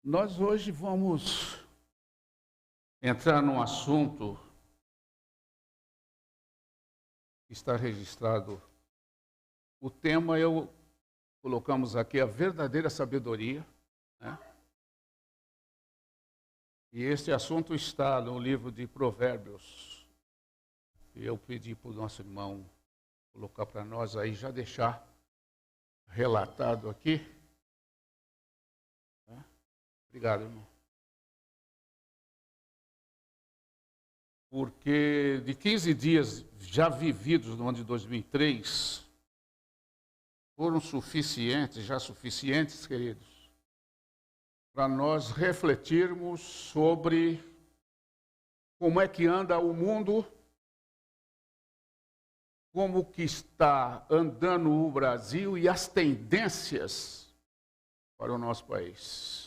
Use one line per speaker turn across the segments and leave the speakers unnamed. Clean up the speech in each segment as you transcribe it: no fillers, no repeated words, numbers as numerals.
Nós hoje vamos entrar num assunto que está registrado. O tema colocamos aqui a verdadeira sabedoria, né? E este assunto está no livro de Provérbios. E eu pedi para o nosso irmão colocar para nós aí, já deixar relatado aqui. Obrigado, irmão. Porque de 15 dias já vividos no ano de 2003, foram suficientes, queridos, para nós refletirmos sobre como é que anda o mundo, como que está andando o Brasil e as tendências para o nosso país.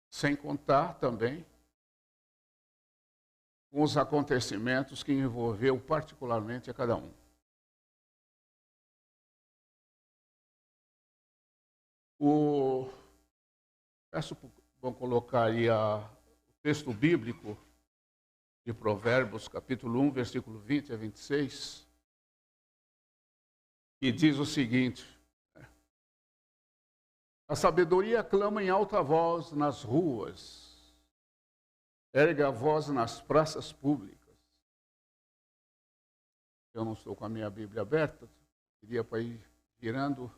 Sem contar também com os acontecimentos que envolveu particularmente a cada um. Peço para colocar aí o texto bíblico de Provérbios, capítulo 1, versículo 20 a 26, que diz o seguinte: a sabedoria clama em alta voz nas ruas, ergue a voz nas praças públicas. Eu não estou com a minha Bíblia aberta, queria para ir virando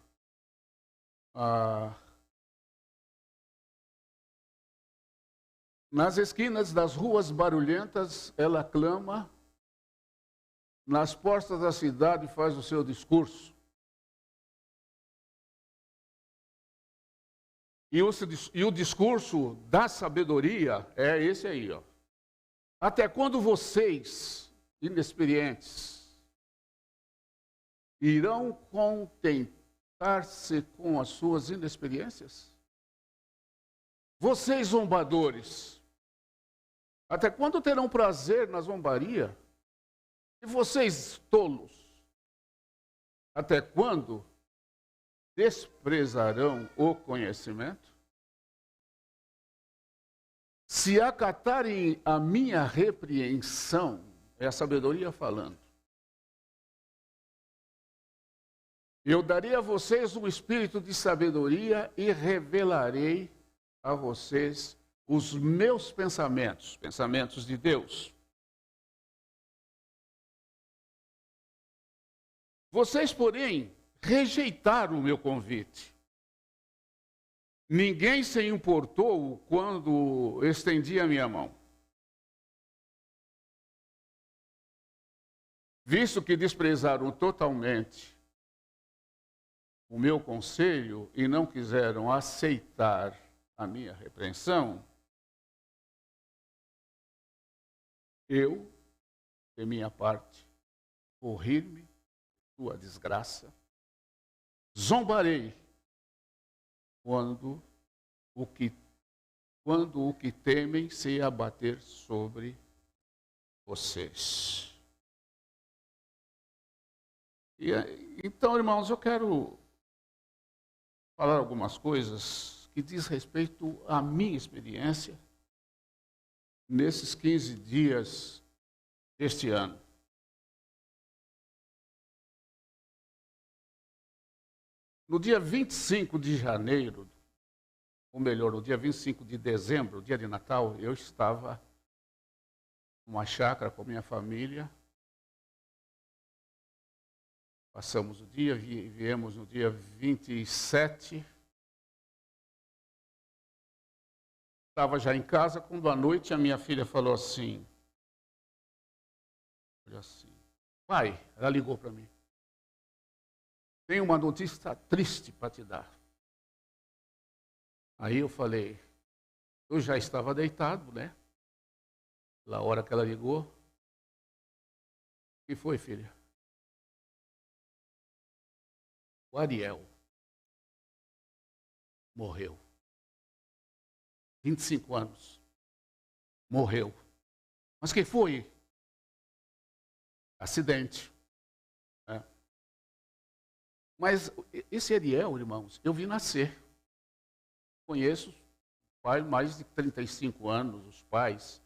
nas esquinas das ruas barulhentas, ela clama, nas portas da cidade faz o seu discurso. E o discurso da sabedoria é esse aí, ó. Até quando vocês, inexperientes, irão contentar-se com as suas inexperiências? Vocês zombadores, até quando terão prazer na zombaria? E vocês tolos, até quando desprezarão o conhecimento? Se acatarem a minha repreensão, é a sabedoria falando, eu darei a vocês um espírito de sabedoria e revelarei a vocês os meus pensamentos, pensamentos de Deus. Vocês, porém, rejeitaram o meu convite. Ninguém se importou quando estendi a minha mão. Visto que desprezaram totalmente o meu conselho e não quiseram aceitar a minha repreensão, eu, de minha parte, vou rir-me de tua desgraça, zombarei quando o que temem se abater sobre vocês. Então, irmãos, eu quero falar algumas coisas que diz respeito à minha experiência nesses 15 dias deste ano. No dia 25 de janeiro, ou melhor, no dia 25 de dezembro, dia de Natal, eu estava numa chácara com minha família. Passamos o dia, viemos no dia 27. Estava já em casa, quando à noite a minha filha falou assim, olha assim, pai, ela ligou para mim, tem uma notícia triste para te dar. Aí eu falei, eu já estava deitado, né? Na hora que ela ligou, o que foi, filha? O Ariel morreu. 25 anos. Morreu. Mas quem foi? Acidente. É. Mas esse Ariel, irmãos, eu vi nascer. conheço o pai mais de 35 anos, os pais.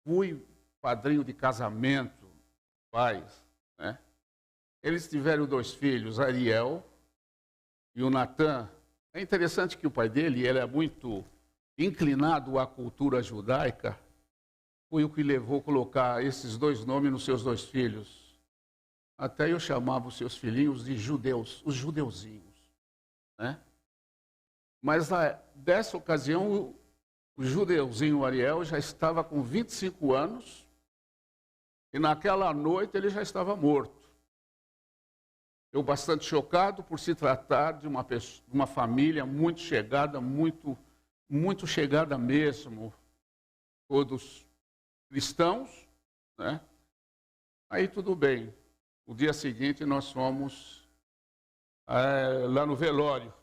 Fui padrinho de casamento dos pais, né? Eles tiveram 2 filhos, Ariel e o Natan. É interessante que o pai dele, ele é muito inclinado à cultura judaica, foi o que levou a colocar esses 2 nomes nos seus 2 filhos. Até eu chamava os seus filhinhos de judeus, os judeuzinhos, né? Mas dessa ocasião, o judeuzinho Ariel já estava com 25 anos e naquela noite ele já estava morto. Eu bastante chocado por se tratar de uma família muito chegada, muito chegada mesmo, todos cristãos, né? Aí tudo bem. O dia seguinte nós fomos lá no velório.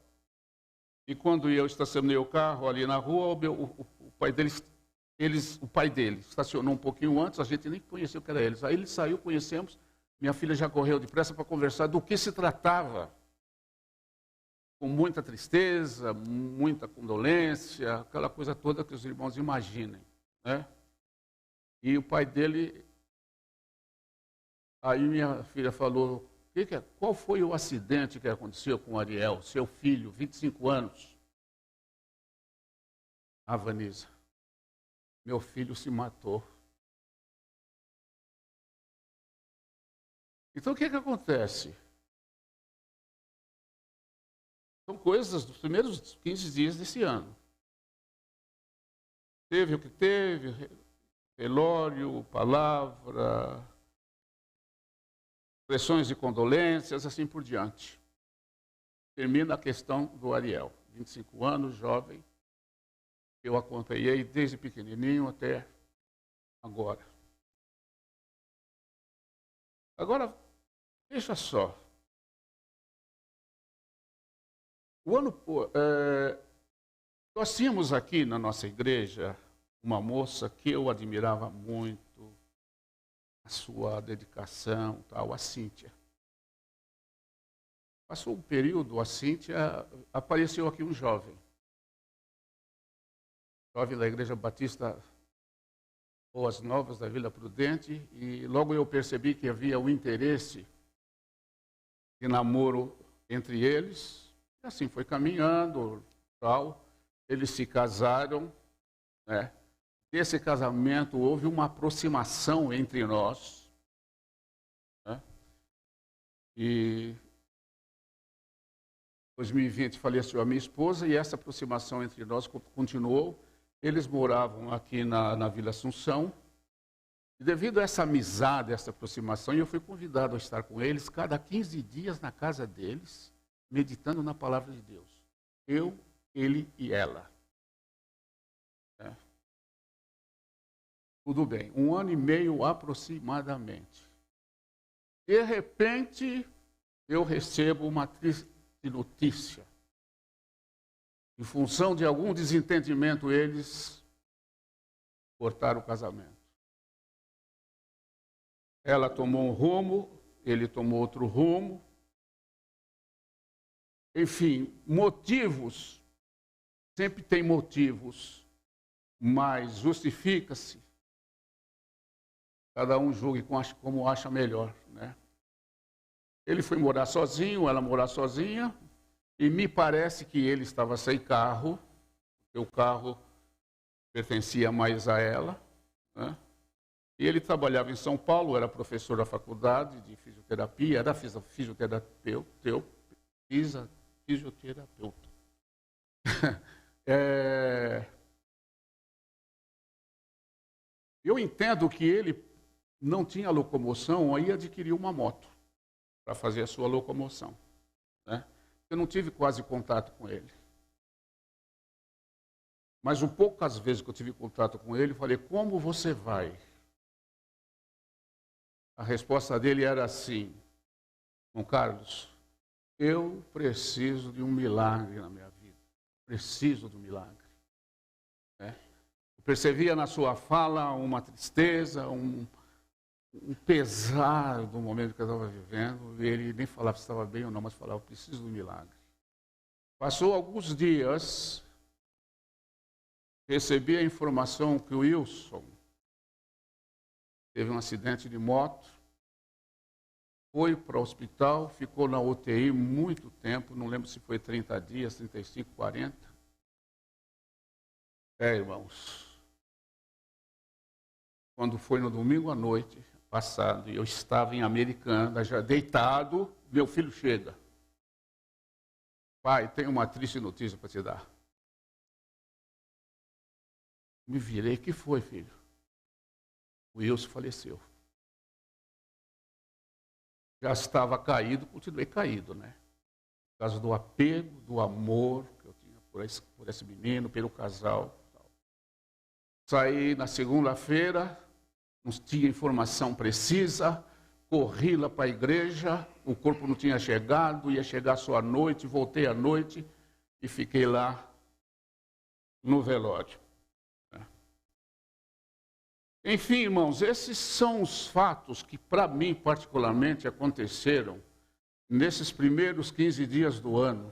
E quando eu estacionei o carro ali na rua, o pai dele estacionou um pouquinho antes, a gente nem conheceu que era eles. Aí ele saiu, conhecemos, minha filha já correu depressa para conversar do que se tratava. Com muita tristeza, muita condolência, aquela coisa toda que os irmãos imaginem, né? E o pai dele, aí minha filha falou, qual foi o acidente que aconteceu com o Ariel, seu filho, 25 anos? Ah, Vanisa, meu filho se matou. Então o que acontece? São coisas dos primeiros 15 dias desse ano. Teve o que teve, velório, palavra, expressões de condolências, assim por diante. Termina a questão do Ariel, 25 anos, jovem. Eu acompanhei desde pequenininho até agora. Agora, veja só. Nós tínhamos aqui na nossa igreja uma moça que eu admirava muito, a sua dedicação, tal, a Cíntia. Passou um período, a Cíntia, apareceu aqui um jovem da Igreja Batista Boas Novas, da Vila Prudente, e logo eu percebi que havia um interesse de namoro entre eles, e assim foi caminhando, tal, eles se casaram, né? Desse casamento houve uma aproximação entre nós, né? E em 2020 faleceu a minha esposa e essa aproximação entre nós continuou. Eles moravam aqui na Vila Assunção. E devido a essa amizade, essa aproximação, eu fui convidado a estar com eles cada 15 dias na casa deles, meditando na palavra de Deus. Eu, ele e ela. É. Tudo bem, 1 ano e meio aproximadamente. De repente, eu recebo uma triste notícia. Em função de algum desentendimento, eles cortaram o casamento. Ela tomou um rumo, ele tomou outro rumo. Enfim, motivos, sempre tem motivos, mas justifica-se. Cada um julgue como acha melhor, né? Ele foi morar sozinho, ela morar sozinha. E me parece que ele estava sem carro, porque o carro pertencia mais a ela, né? E ele trabalhava em São Paulo, era professor da faculdade de fisioterapia, era fisioterapeuta. Eu entendo que ele não tinha locomoção, aí adquiriu uma moto para fazer a sua locomoção, né? Eu não tive quase contato com ele. Mas um poucas vezes que eu tive contato com ele, eu falei, como você vai? A resposta dele era assim, João Carlos, eu preciso de um milagre na minha vida. Preciso de um milagre. Eu percebia na sua fala uma tristeza, um pesar do momento que eu estava vivendo. Ele nem falava se estava bem ou não, mas falava, preciso de um milagre. Passou alguns dias, recebi a informação que o Wilson teve um acidente de moto, foi para o hospital, ficou na UTI muito tempo, não lembro se foi 30 dias, 35, 40. Irmãos, quando foi no domingo à noite passado, eu estava em Americana, já deitado, meu filho chega. Pai, tenho uma triste notícia para te dar. Me virei, que foi, filho? O Wilson faleceu. Já estava caído, continuei caído, né? Por causa do apego, do amor que eu tinha por esse menino, pelo casal. Saí na segunda-feira, não tinha informação precisa, corri lá para a igreja, o corpo não tinha chegado, ia chegar só à noite, voltei à noite e fiquei lá no velório. Enfim, irmãos, esses são os fatos que, para mim, particularmente, aconteceram nesses primeiros 15 dias do ano.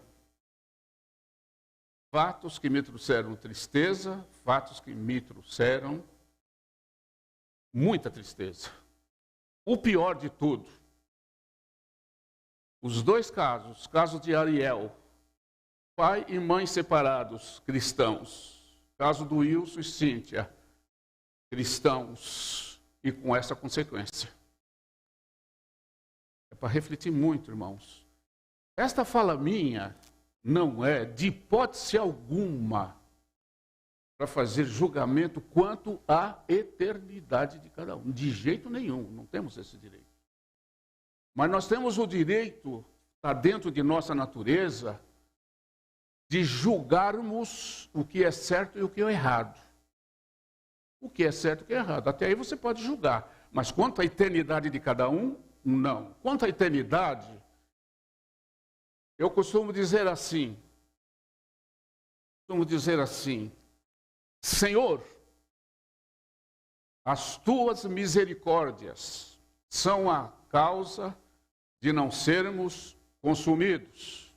Fatos que me trouxeram tristeza, fatos que me trouxeram muita tristeza. O pior de tudo, os dois casos, caso de Ariel, pai e mãe separados, cristãos. Caso do Wilson e Cíntia, cristãos, e com essa consequência. É para refletir muito, irmãos. Esta fala minha não é, de hipótese alguma, para fazer julgamento quanto à eternidade de cada um. De jeito nenhum, não temos esse direito. Mas nós temos o direito, está dentro de nossa natureza, de julgarmos o que é certo e o que é errado. O que é certo e o que é errado. Até aí você pode julgar. Mas quanto à eternidade de cada um, não. Quanto à eternidade, eu costumo dizer assim, Senhor, as tuas misericórdias são a causa de não sermos consumidos.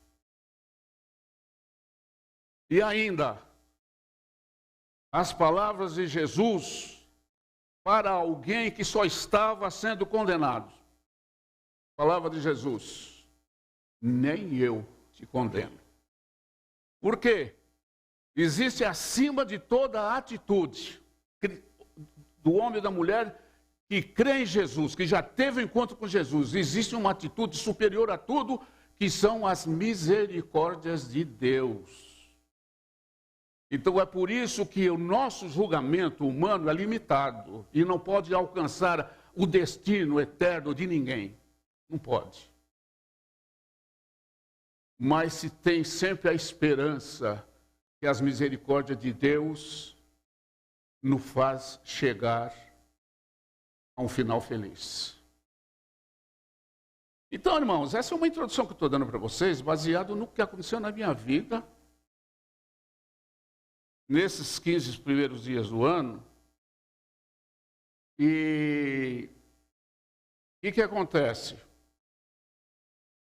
E ainda, as palavras de Jesus para alguém que só estava sendo condenado. Palavra de Jesus, nem eu te condeno. Por quê? Existe acima de toda atitude do homem e da mulher que crê em Jesus, que já teve um encontro com Jesus, existe uma atitude superior a tudo, que são as misericórdias de Deus. Então é por isso que o nosso julgamento humano é limitado e não pode alcançar o destino eterno de ninguém. Não pode. Mas se tem sempre a esperança que as misericórdias de Deus nos faz chegar a um final feliz. Então, irmãos, essa é uma introdução que eu estou dando para vocês, baseado no que aconteceu na minha vida, nesses 15 primeiros dias do ano. E o que acontece?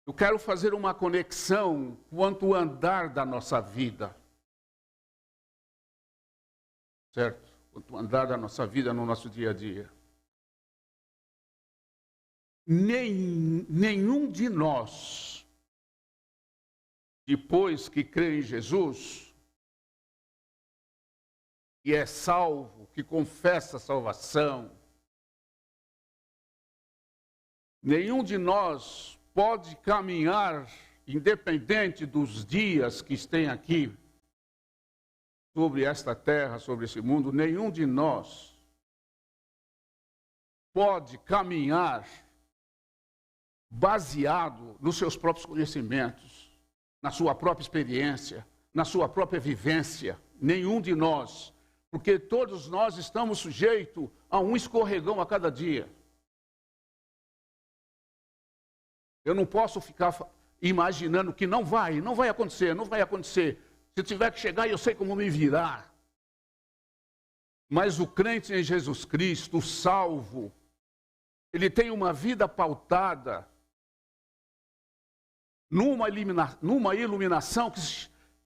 Eu quero fazer uma conexão quanto ao andar da nossa vida. Certo? Quanto ao andar da nossa vida no nosso dia a dia. Nenhum de nós, depois que crê em Jesus, que é salvo, que confessa a salvação, nenhum de nós pode caminhar, independente dos dias que tem aqui, sobre esta terra, sobre esse mundo, nenhum de nós pode caminhar baseado nos seus próprios conhecimentos, na sua própria experiência, na sua própria vivência. Nenhum de nós. Porque todos nós estamos sujeitos a um escorregão a cada dia. Eu não posso ficar imaginando que não vai acontecer. Se tiver que chegar, eu sei como me virar. Mas o crente em Jesus Cristo, o salvo, ele tem uma vida pautada numa iluminação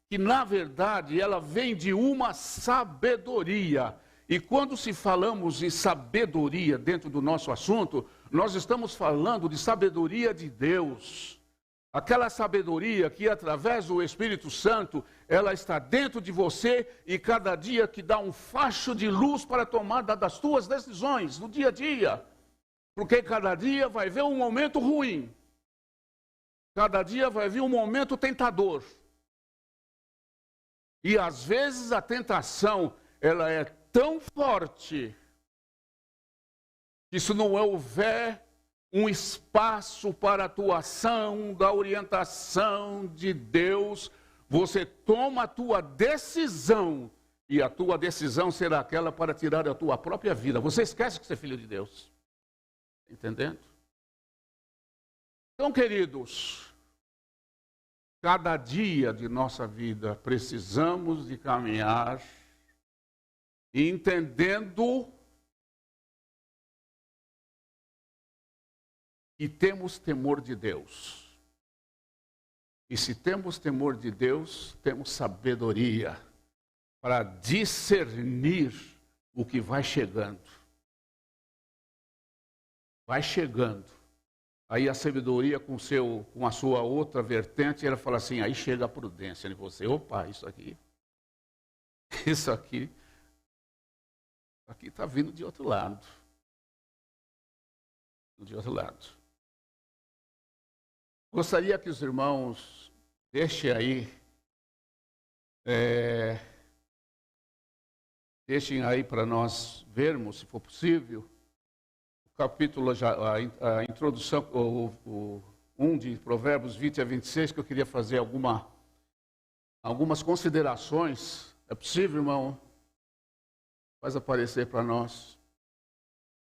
que na verdade ela vem de uma sabedoria. E quando se falamos em sabedoria dentro do nosso assunto, nós estamos falando de sabedoria de Deus. Aquela sabedoria que através do Espírito Santo, ela está dentro de você e cada dia que dá um facho de luz para a tomada das tuas decisões no dia a dia. Porque cada dia vai vir um momento ruim. Cada dia vai vir um momento tentador. E às vezes a tentação, ela é tão forte que se não houver um espaço para a atuação da orientação de Deus, você toma a tua decisão, e a tua decisão será aquela para tirar a tua própria vida. Você esquece que você é filho de Deus. Entendendo? Então, queridos, cada dia de nossa vida precisamos de caminhar entendendo e temos temor de Deus. E se temos temor de Deus, temos sabedoria para discernir o que vai chegando. Vai chegando. Aí a sabedoria com a sua outra vertente, ela fala assim, aí chega a prudência em você. Opa, isso aqui está vindo de outro lado. De outro lado. Gostaria que os irmãos deixem aí para nós vermos, se for possível, o capítulo, a introdução, o 1 de Provérbios 20 a 26, que eu queria fazer algumas considerações. É possível, irmão? Faz aparecer para nós.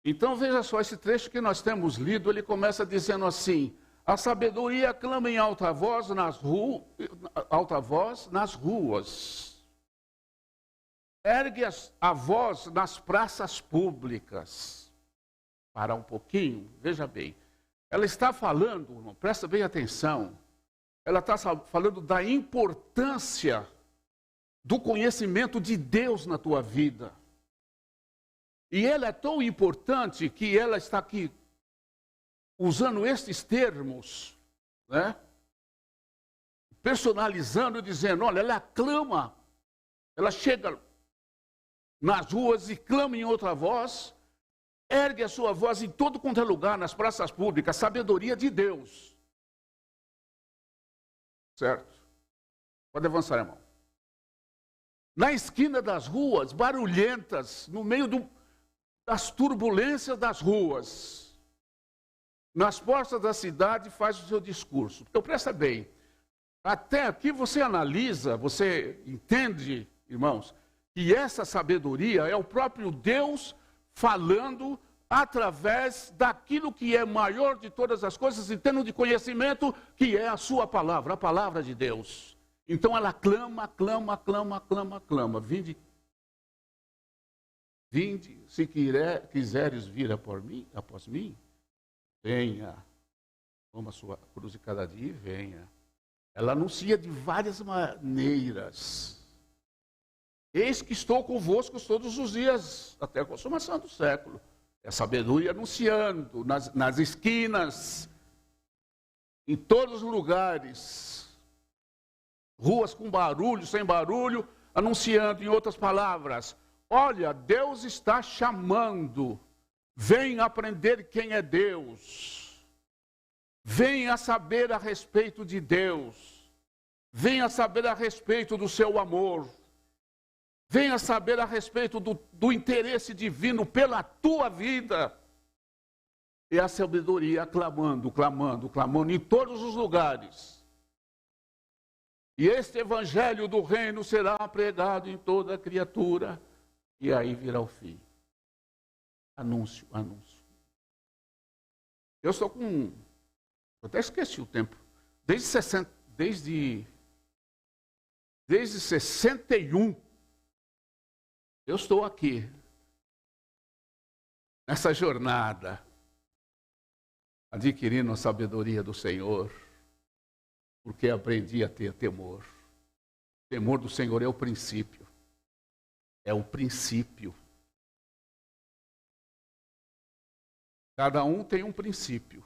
Então veja só, esse trecho que nós temos lido, ele começa dizendo assim: a sabedoria clama em alta voz nas ruas. Ergue a voz nas praças públicas. Para um pouquinho, veja bem. Ela está falando, irmão, presta bem atenção. Ela está falando da importância do conhecimento de Deus na tua vida. E ela é tão importante que ela está aqui usando estes termos, né? Personalizando, dizendo, olha, ela clama, ela chega nas ruas e clama em outra voz, ergue a sua voz em todo quanto é lugar, nas praças públicas, sabedoria de Deus. Certo? Pode avançar, irmão. Na esquina das ruas, barulhentas, no meio das turbulências das ruas, nas portas da cidade, faz o seu discurso. Então, presta bem, até aqui você analisa, você entende, irmãos, que essa sabedoria é o próprio Deus falando através daquilo que é maior de todas as coisas, em termos de conhecimento, que é a sua palavra, a palavra de Deus. Então ela clama, clama, clama, clama, clama. Vinde, se quiseres vir após mim, venha. Toma a sua cruz de cada dia e venha. Ela anuncia de várias maneiras. Eis que estou convosco todos os dias, até a consumação do século. É a sabedoria anunciando, nas esquinas, em todos os lugares. Ruas com barulho, sem barulho, anunciando, em outras palavras. Olha, Deus está chamando. Vem aprender quem é Deus. Venha saber a respeito de Deus. Venha saber a respeito do seu amor. Venha saber a respeito do interesse divino pela tua vida. E a sabedoria clamando, clamando, clamando em todos os lugares. E este evangelho do reino será pregado em toda criatura. E aí virá o fim. Anúncio, anúncio. Eu estou com... Eu até esqueci o tempo. Desde 61, eu estou aqui. Nessa jornada. Adquirindo a sabedoria do Senhor. Porque aprendi a ter temor. temor do Senhor é o princípio. É o princípio. Cada um tem um princípio.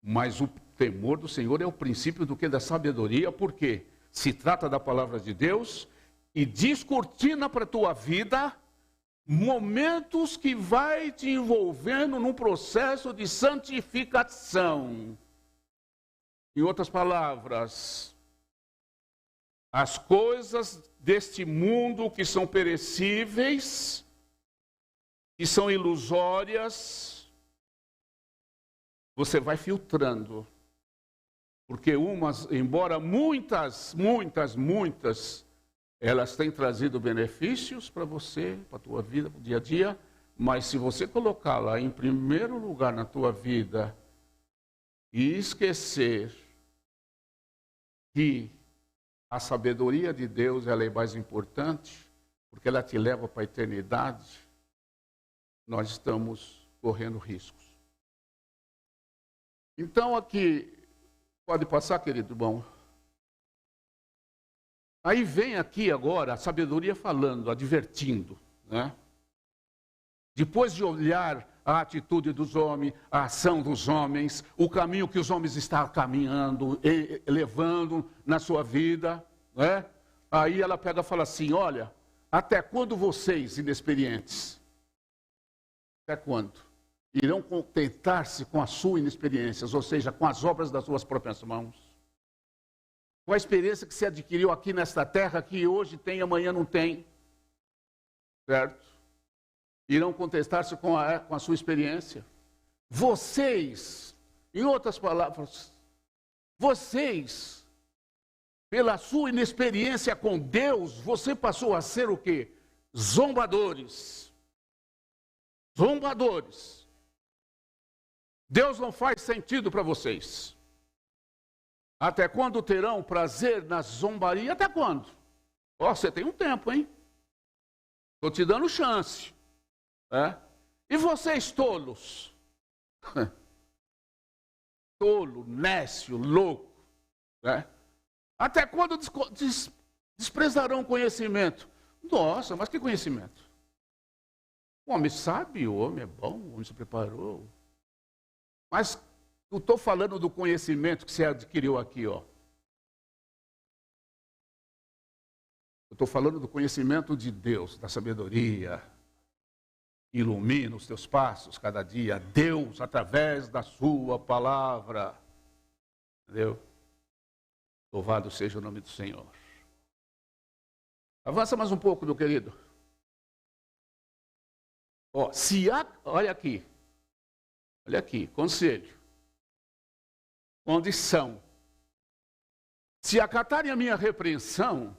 Mas o temor do Senhor é o princípio do que? Da sabedoria, porque se trata da palavra de Deus e descortina para a tua vida momentos que vai te envolvendo num processo de santificação. Em outras palavras, as coisas deste mundo que são perecíveis, que são ilusórias, você vai filtrando. Porque embora muitas, elas têm trazido benefícios para você, para a tua vida, para o dia a dia, mas se você colocá-la em primeiro lugar na tua vida e esquecer que a sabedoria de Deus ela é mais importante, porque ela te leva para a eternidade, nós estamos correndo riscos. Então aqui, pode passar, querido irmão. Aí vem aqui agora a sabedoria falando, advertindo, né? Depois de olhar a atitude dos homens, a ação dos homens, o caminho que os homens estão caminhando, levando na sua vida, né? Aí ela pega e fala assim, olha, até quando vocês, inexperientes, até quando? Irão contentar-se com a sua inexperiência, ou seja, com as obras das suas próprias mãos? Com a experiência que se adquiriu aqui nesta terra, que hoje tem, amanhã não tem. Certo? Irão contestar-se com a sua experiência. Vocês, em outras palavras, vocês, pela sua inexperiência com Deus, você passou a ser o quê? Zombadores. Zombadores. Deus não faz sentido para vocês. Até quando terão prazer na zombaria? Até quando? Ó, você tem um tempo, hein? Estou te dando chance. É? E vocês tolos? Tolo, nécio, louco. É? Até quando desprezarão o conhecimento? Nossa, mas que conhecimento? O homem sabe, o homem é bom, o homem se preparou. Mas eu estou falando do conhecimento que você adquiriu aqui, ó. Eu estou falando do conhecimento de Deus, da sabedoria. Ilumina os teus passos cada dia. Deus, através da sua palavra. Entendeu? Louvado seja o nome do Senhor. Avança mais um pouco, meu querido. Ó, olha aqui. Olha aqui, conselho. Condição. Se acatarem a minha repreensão,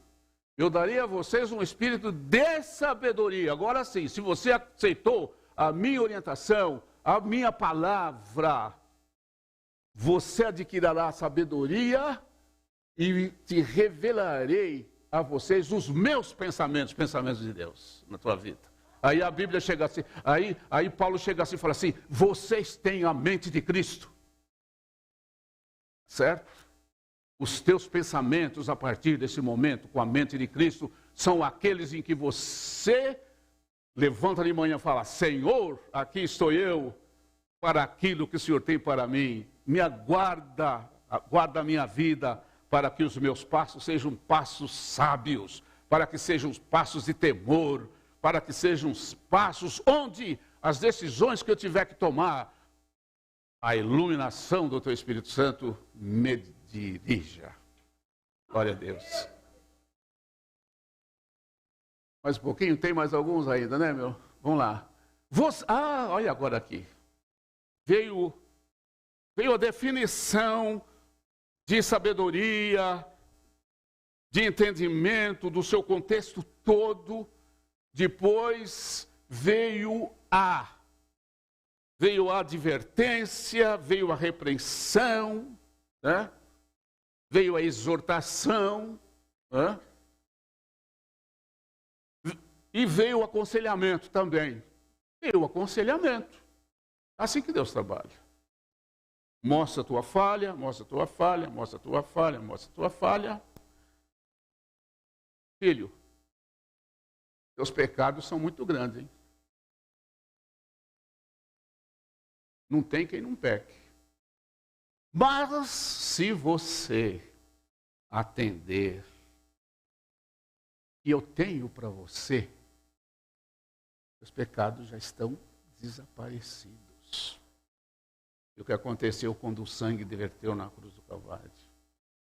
eu darei a vocês um espírito de sabedoria. Agora sim, se você aceitou a minha orientação, a minha palavra, você adquirirá a sabedoria e te revelarei a vocês os meus pensamentos, pensamentos de Deus na tua vida. Aí a Bíblia chega assim, aí Paulo chega assim e fala assim, vocês têm a mente de Cristo. Certo? Os teus pensamentos a partir desse momento, com a mente de Cristo, são aqueles em que você levanta de manhã e fala, Senhor, aqui estou eu, para aquilo que o Senhor tem para mim. Me aguarda a minha vida, para que os meus passos sejam passos sábios, para que sejam passos de temor, para que sejam os passos onde as decisões que eu tiver que tomar, a iluminação do teu Espírito Santo me dirija. Glória a Deus. Mais um pouquinho, tem mais alguns ainda, né, meu? Vamos lá. Olha agora aqui. Veio a definição de sabedoria, de entendimento do seu contexto todo. Depois veio a advertência, veio a repreensão, né? Veio a exortação, né? E veio o aconselhamento também. Veio o aconselhamento. Assim que Deus trabalha. Mostra a tua falha, mostra a tua falha, mostra a tua falha, mostra a tua falha. filho, seus pecados são muito grandes, hein? Não tem quem não peque. Mas se você atender, e eu tenho para você, os pecados já estão desaparecidos. E o que aconteceu quando o sangue verteu na cruz do Calvário?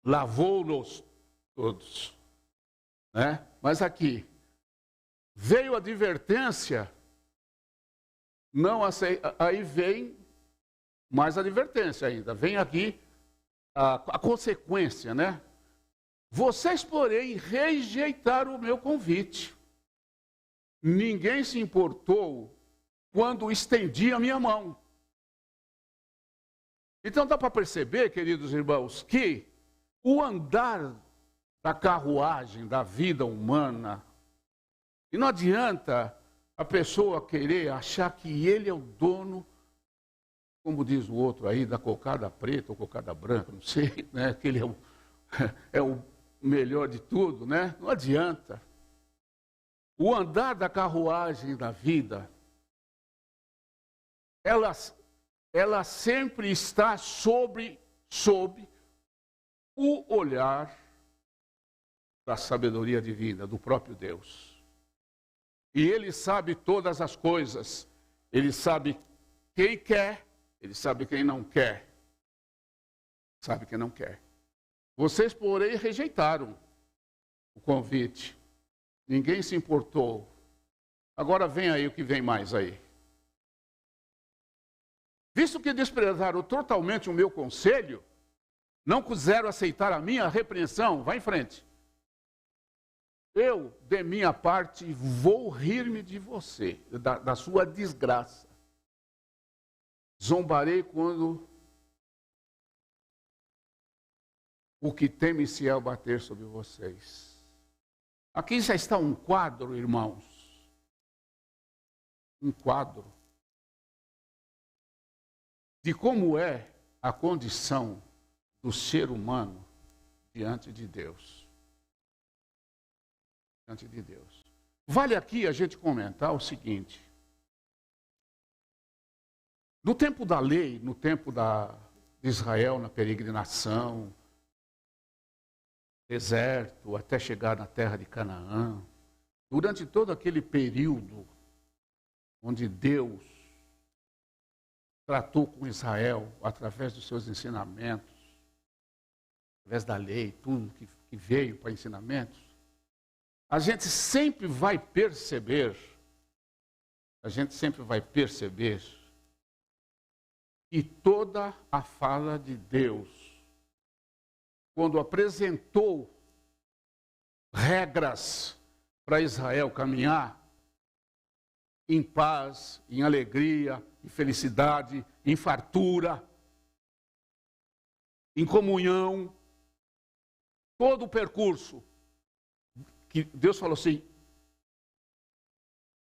Lavou-nos todos. Né? Mas aqui, veio a advertência, não aceita, aí vem mais advertência ainda. Vem aqui a consequência, né? Vocês, porém, rejeitaram o meu convite. Ninguém se importou quando estendi a minha mão. Então dá para perceber, queridos irmãos, que o andar da carruagem da vida humana, e não adianta a pessoa querer achar que ele é o dono, como diz o outro aí, da cocada preta ou cocada branca, não sei, né? Que ele é o melhor de tudo, né? Não adianta. O andar da carruagem da vida, ela sempre está sob o olhar da sabedoria divina, do próprio Deus. E Ele sabe todas as coisas. Ele sabe quem quer, Ele sabe quem não quer. Sabe quem não quer. Vocês, porém, rejeitaram o convite. Ninguém se importou. Agora vem aí o que vem mais aí. Visto que desprezaram totalmente o meu conselho, não quiseram aceitar a minha repreensão, vá em frente. Eu, de minha parte, vou rir-me de você, da sua desgraça. Zombarei quando o que teme se é bater sobre vocês. Aqui já está um quadro, irmãos. Um quadro de como é a condição do ser humano diante de Deus. Diante de Deus. Vale aqui a gente comentar o seguinte. No tempo da lei, no tempo de Israel, na peregrinação, deserto, até chegar na terra de Canaã, durante todo aquele período onde Deus tratou com Israel através dos seus ensinamentos, através da lei, tudo que veio para ensinamentos, a gente sempre vai perceber que toda a fala de Deus, quando apresentou regras para Israel caminhar em paz, em alegria, em felicidade, em fartura, em comunhão, todo o percurso, que Deus falou assim,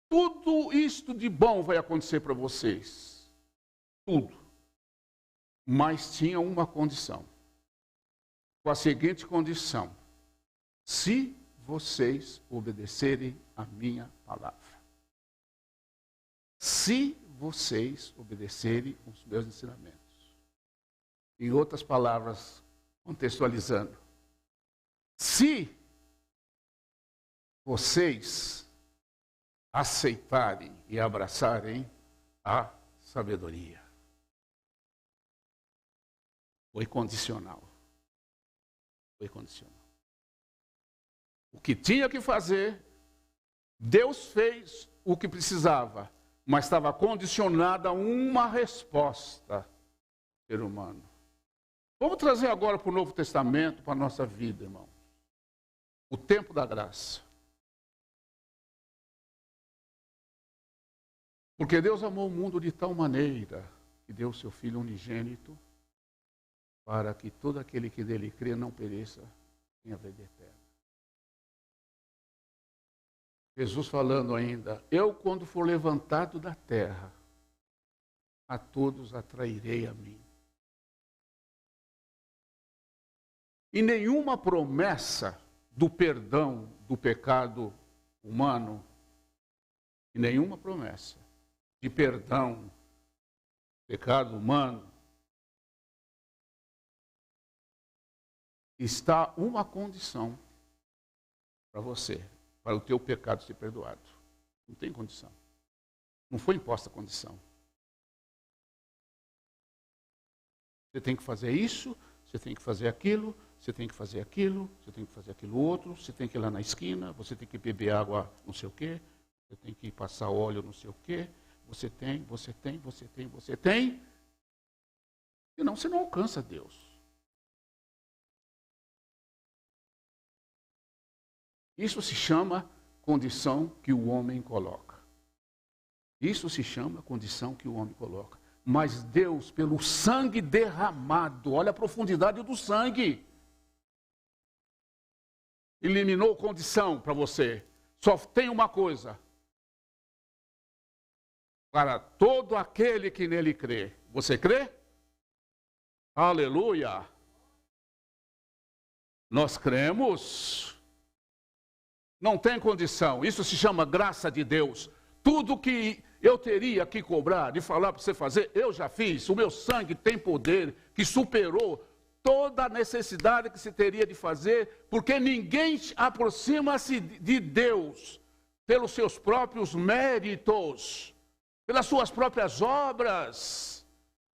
tudo isto de bom vai acontecer para vocês, tudo, mas tinha uma condição, com a seguinte condição, se vocês obedecerem a minha palavra. Se vocês obedecerem os meus ensinamentos. Em outras palavras, contextualizando, se vocês aceitarem e abraçarem a sabedoria. Foi condicional. Foi condicional. O que tinha que fazer, Deus fez o que precisava, mas estava condicionada a uma resposta do ser humano. Vamos trazer agora para o Novo Testamento, para a nossa vida, irmão. O tempo da graça. Porque Deus amou o mundo de tal maneira que deu o seu Filho unigênito para que todo aquele que nele crê não pereça, tenha vida eterna. Jesus falando ainda, eu quando for levantado da terra, a todos atrairei a mim. E nenhuma promessa do perdão do pecado humano e nenhuma promessa de perdão do pecado humano, está uma condição para você, para o teu pecado ser perdoado. Não tem condição. Não foi imposta a condição. Você tem que fazer isso, você tem que fazer aquilo, você tem que fazer aquilo, você tem que fazer aquilo outro, você tem que ir lá na esquina, você tem que beber água não sei o quê, você tem que passar óleo não sei o quê, você tem, senão você não alcança Deus. Isso se chama condição que o homem coloca. Isso se chama condição que o homem coloca. Mas Deus, pelo sangue derramado, olha a profundidade do sangue, eliminou condição para você. Só tem uma coisa: para todo aquele que nele crê. Você crê? Aleluia! Nós cremos. Não tem condição. Isso se chama graça de Deus. Tudo que eu teria que cobrar, de falar para você fazer, eu já fiz. O meu sangue tem poder que superou toda a necessidade que se teria de fazer, porque ninguém aproxima-se de Deus pelos seus próprios méritos, pelas suas próprias obras,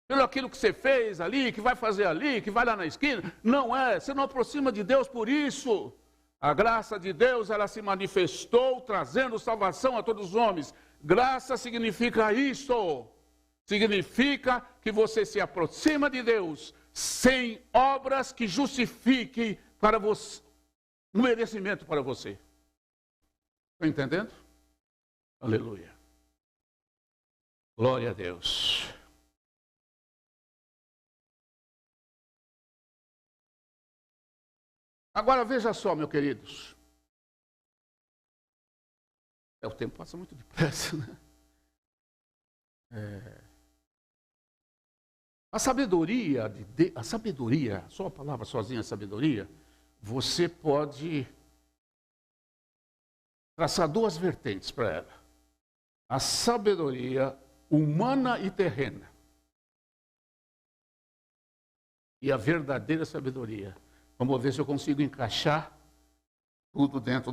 pelo aquilo que você fez ali, que vai fazer ali, que vai lá na esquina. Não é, você não aproxima de Deus por isso. A graça de Deus, ela se manifestou trazendo salvação a todos os homens. Graça significa isso. Significa que você se aproxima de Deus sem obras que justifiquem para você um merecimento para você. Está entendendo? Aleluia. Glória a Deus. Agora veja só, meus queridos. O tempo passa muito depressa, né? A sabedoria, só a palavra sozinha, sabedoria, você pode traçar duas vertentes para ela. A sabedoria humana e terrena. E a verdadeira sabedoria. Vamos ver se eu consigo encaixar tudo dentro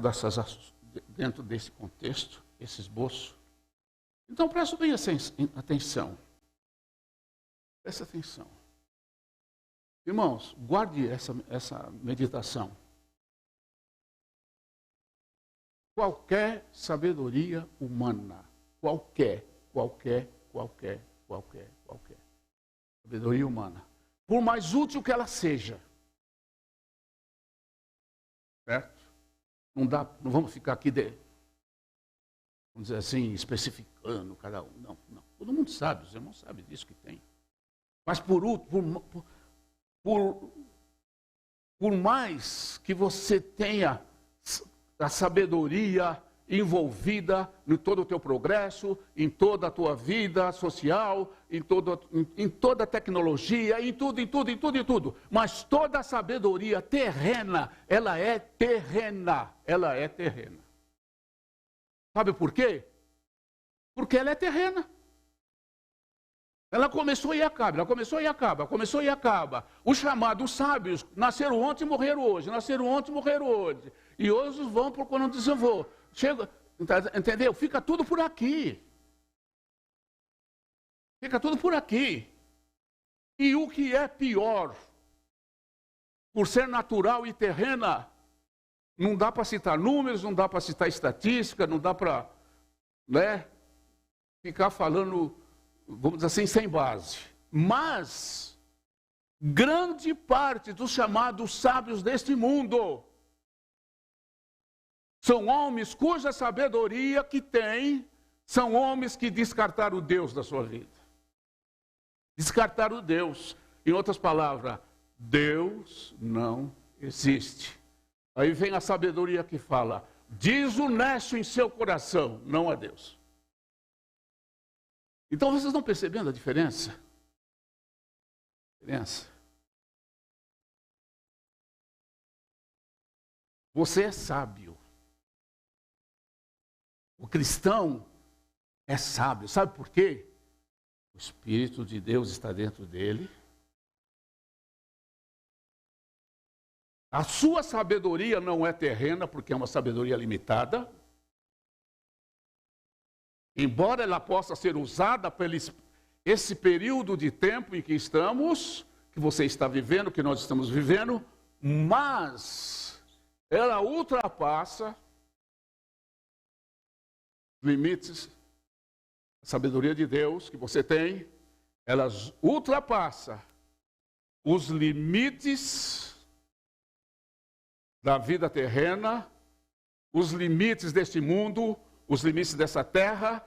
desse contexto, esse esboço. Então, presta bem atenção. Presta atenção. Irmãos, guarde essa meditação. Qualquer sabedoria humana, qualquer sabedoria humana, por mais útil que ela seja, certo? Não vamos ficar aqui, vamos dizer assim, especificando cada um. Não. Todo mundo sabe, os irmãos sabem disso que tem. Mas por mais que você tenha a sabedoria envolvida em todo o teu progresso, em toda a tua vida social, em toda a tecnologia, em tudo. Mas toda a sabedoria terrena, ela é terrena. Sabe por quê? Porque ela é terrena. Ela começou e acaba. Os chamados sábios nasceram ontem e morreram hoje. E hoje vão procurando desenvolver. Chega, entendeu? Fica tudo por aqui. E o que é pior, por ser natural e terrena, não dá para citar números, não dá para citar estatística, não dá para, ficar falando, vamos dizer assim, sem base. Mas grande parte dos chamados sábios deste mundo são homens cuja sabedoria que têm, são homens que descartaram o Deus da sua vida. Descartaram o Deus. Em outras palavras, Deus não existe. Aí vem a sabedoria que fala, desonesto em seu coração, não a Deus. Então vocês estão percebendo a diferença? Você é sábio. O cristão é sábio. Sabe por quê? O Espírito de Deus está dentro dele. A sua sabedoria não é terrena, porque é uma sabedoria limitada. Embora ela possa ser usada por esse período de tempo em que estamos, que você está vivendo, que nós estamos vivendo, mas ela ultrapassa limites. A sabedoria de Deus que você tem, ela ultrapassa os limites da vida terrena, os limites deste mundo, os limites dessa terra,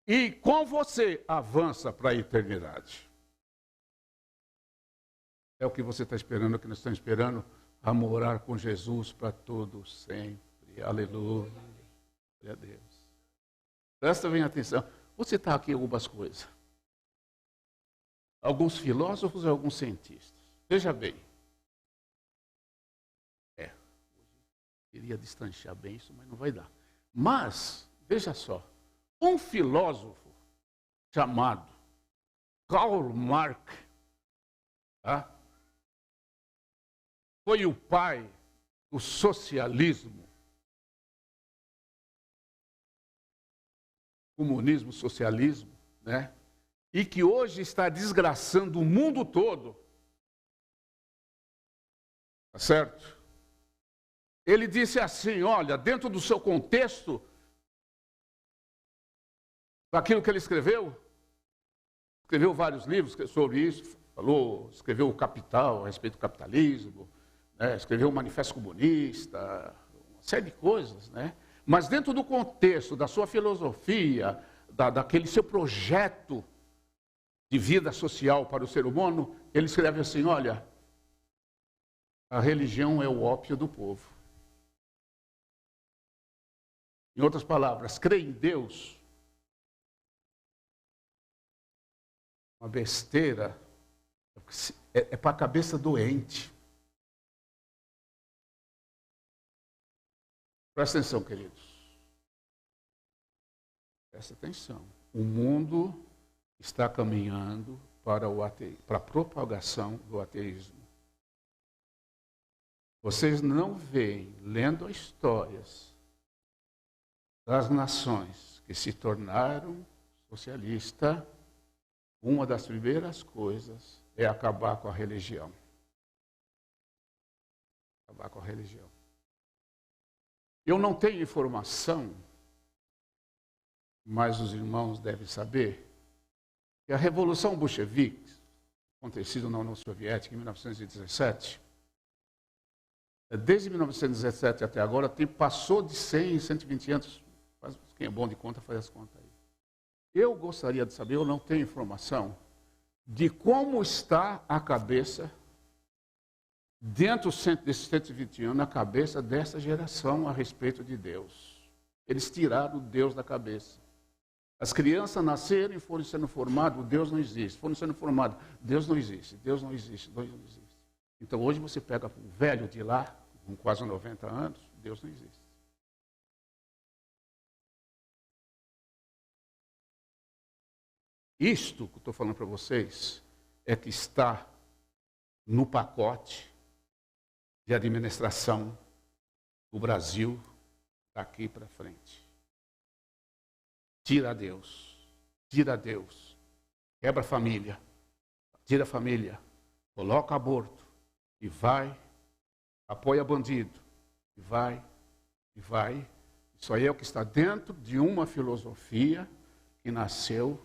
e com você avança para a eternidade. É o que você está esperando, é o que nós estamos esperando, a morar com Jesus para todo sempre. Aleluia. Glória a Deus. Presta bem atenção. Vou citar aqui algumas coisas. Alguns filósofos e alguns cientistas. Veja bem. Queria destranchar bem isso, mas não vai dar. Mas, veja só. Um filósofo chamado Karl Marx, tá? Foi o pai do socialismo, comunismo, socialismo, né? E que hoje está desgraçando o mundo todo. Tá certo? Ele disse assim, olha, dentro do seu contexto, daquilo que ele escreveu vários livros sobre isso, escreveu o Capital, a respeito do capitalismo, né? Escreveu o Manifesto Comunista, uma série de coisas, né? Mas dentro do contexto da sua filosofia, daquele seu projeto de vida social para o ser humano, ele escreve assim, olha, a religião é o ópio do povo. Em outras palavras, crer em Deus, uma besteira, é para a cabeça doente. Presta atenção, queridos. Presta atenção. O mundo está caminhando para a propagação do ateísmo. Vocês não veem, lendo histórias das nações que se tornaram socialistas, uma das primeiras coisas é acabar com a religião. Acabar com a religião. Eu não tenho informação, mas os irmãos devem saber que a Revolução Bolchevique, acontecida na União Soviética em 1917, desde 1917 até agora, passou de 100, 120 anos. Quem é bom de conta, faz as contas aí. Eu gostaria de saber, eu não tenho informação, de como está a cabeça, dentro desses 120 anos, a cabeça dessa geração a respeito de Deus. Eles tiraram Deus da cabeça. As crianças nasceram e foram sendo formadas, Deus não existe. Foram sendo formadas, Deus não existe, Deus não existe, Deus não existe. Então hoje você pega um velho de lá, com quase 90 anos, Deus não existe. Isto que eu estou falando para vocês é que está no pacote de administração do Brasil daqui para frente. Tira Deus, quebra a família, tira a família, coloca aborto e vai, apoia bandido e vai. Isso aí é o que está dentro de uma filosofia que nasceu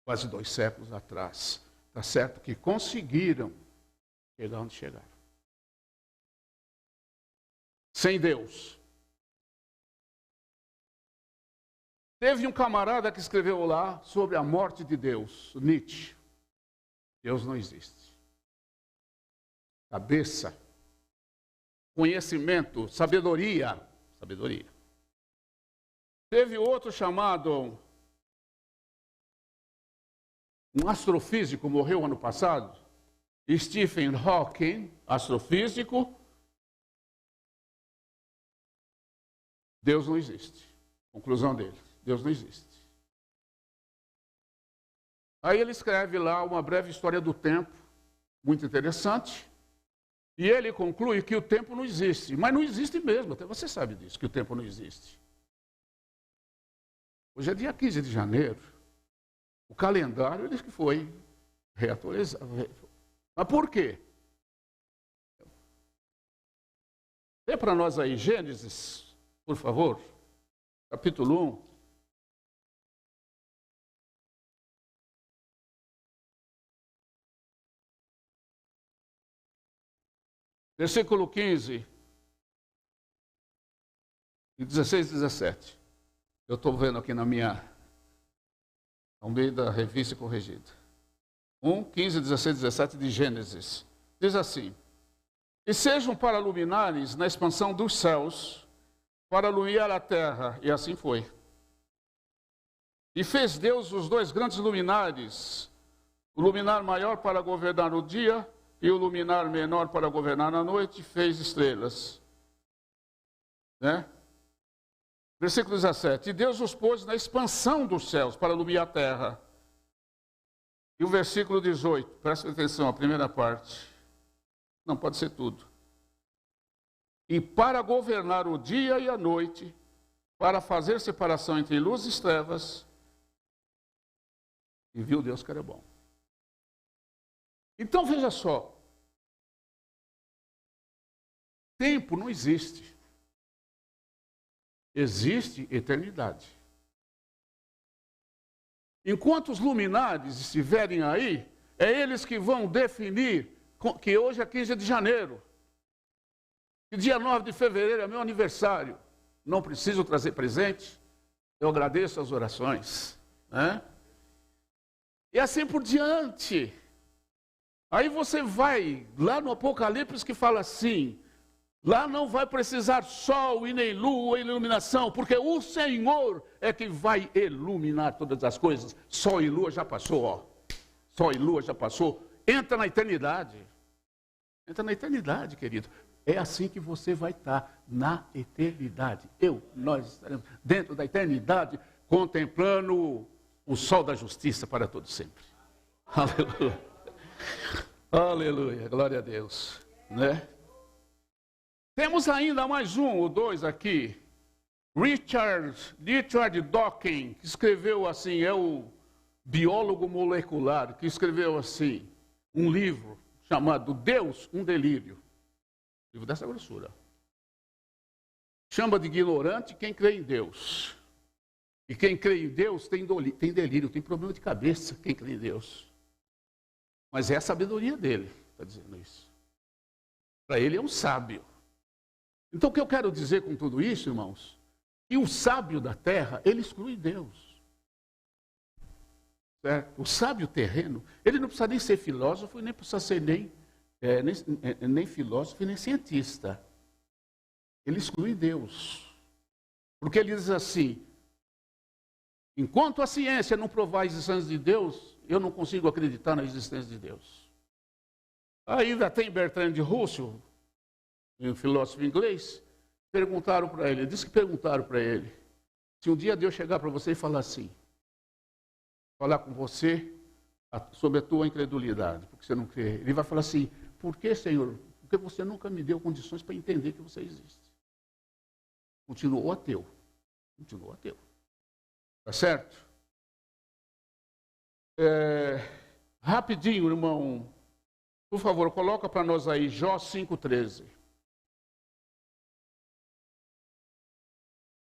quase 2 séculos atrás. Está certo que conseguiram chegar onde chegaram. Sem Deus. Teve um camarada que escreveu lá sobre a morte de Deus, Nietzsche. Deus não existe. Cabeça, conhecimento, sabedoria. Teve outro chamado, um astrofísico, morreu ano passado, Stephen Hawking, astrofísico, Deus não existe. Conclusão dele, Deus não existe. Aí ele escreve lá uma breve história do tempo, muito interessante, e ele conclui que o tempo não existe, mas não existe mesmo, até você sabe disso, que o tempo não existe. Hoje é dia 15 de janeiro, o calendário ele que foi reatualizado. Mas por quê? Lê para nós aí Gênesis, por favor, capítulo 1. Versículo 15, e 16 e 17. Eu estou vendo aqui ao meio da revista corrigida. 1, 15, 16 e 17 de Gênesis. Diz assim: e sejam para luminares na expansão dos céus, para iluminar a terra. E assim foi. E fez Deus os dois grandes luminares, o luminar maior para governar o dia, e o luminar menor para governar a noite, fez estrelas. Né? Versículo 17. E Deus os pôs na expansão dos céus para iluminar a terra. E o versículo 18. Presta atenção, a primeira parte. Não pode ser tudo. E para governar o dia e a noite, para fazer separação entre luz e trevas, e viu Deus que era bom. Então veja só, tempo não existe. Existe eternidade. Enquanto os luminares estiverem aí, é eles que vão definir que hoje é 15 de janeiro, que dia 9 de fevereiro é meu aniversário. Não preciso trazer presente, eu agradeço as orações. Né? E assim por diante. Aí você vai lá no Apocalipse que fala assim, lá não vai precisar sol e nem lua e iluminação, porque o Senhor é que vai iluminar todas as coisas. Sol e lua já passou, ó. Sol e lua já passou. Entra na eternidade. Entra na eternidade, querido. É assim que você vai estar na eternidade. Nós estaremos dentro da eternidade, contemplando o sol da justiça para todo sempre. Aleluia. Aleluia. Glória a Deus. Né? Temos ainda mais um ou dois aqui. Richard Dawkins, que escreveu assim, é o biólogo molecular, que escreveu assim, um livro chamado Deus, um Delírio. Livro dessa grossura. Chama de ignorante quem crê em Deus. E quem crê em Deus tem delírio, tem problema de cabeça, quem crê em Deus. Mas é a sabedoria dele, está dizendo isso. Para ele é um sábio. Então o que eu quero dizer com tudo isso, irmãos? Que o sábio da terra, ele exclui Deus. Certo? O sábio terreno, ele não precisa nem ser filósofo, nem precisa ser nem filósofo, nem cientista. Ele exclui Deus. Porque ele diz assim, enquanto a ciência não provar a existência de Deus, eu não consigo acreditar na existência de Deus. Ainda tem Bertrand Russell, um filósofo inglês, perguntaram para ele, disse que perguntaram para ele, se um dia Deus chegar para você e falar assim, falar com você sobre a tua incredulidade, porque você não crê, ele vai falar assim, por que, Senhor? Porque você nunca me deu condições para entender que você existe. Continuou ateu. Continuou ateu. Tá certo? Rapidinho, irmão. Por favor, coloca para nós aí Jó 5,13.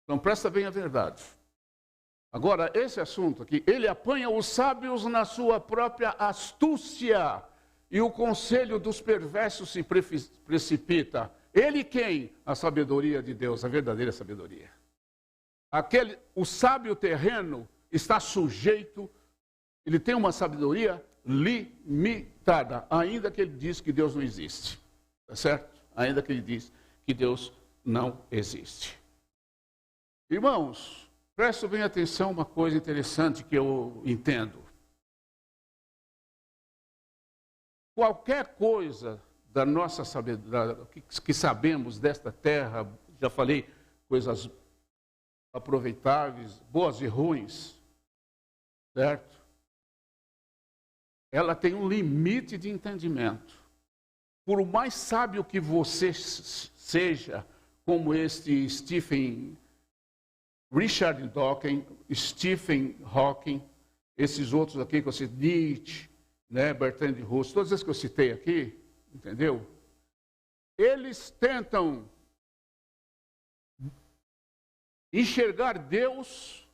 Então, presta bem a verdade. Agora, esse assunto aqui, ele apanha os sábios na sua própria astúcia, e o conselho dos perversos se precipita. Ele quem? A sabedoria de Deus, a verdadeira sabedoria. O sábio terreno está sujeito, ele tem uma sabedoria limitada, ainda que ele diz que Deus não existe. Tá certo? Ainda que ele diz que Deus não existe. Irmãos, prestem bem atenção uma coisa interessante que eu entendo. Qualquer coisa da nossa sabedoria, que sabemos desta terra, já falei coisas aproveitáveis, boas e ruins, certo? Ela tem um limite de entendimento. Por mais sábio que você seja, como este Richard Dawkins, Stephen Hawking, esses outros aqui que eu citei, Nietzsche, né, Bertrand Russell, todos esses que eu citei aqui, entendeu? Eles tentam enxergar Deus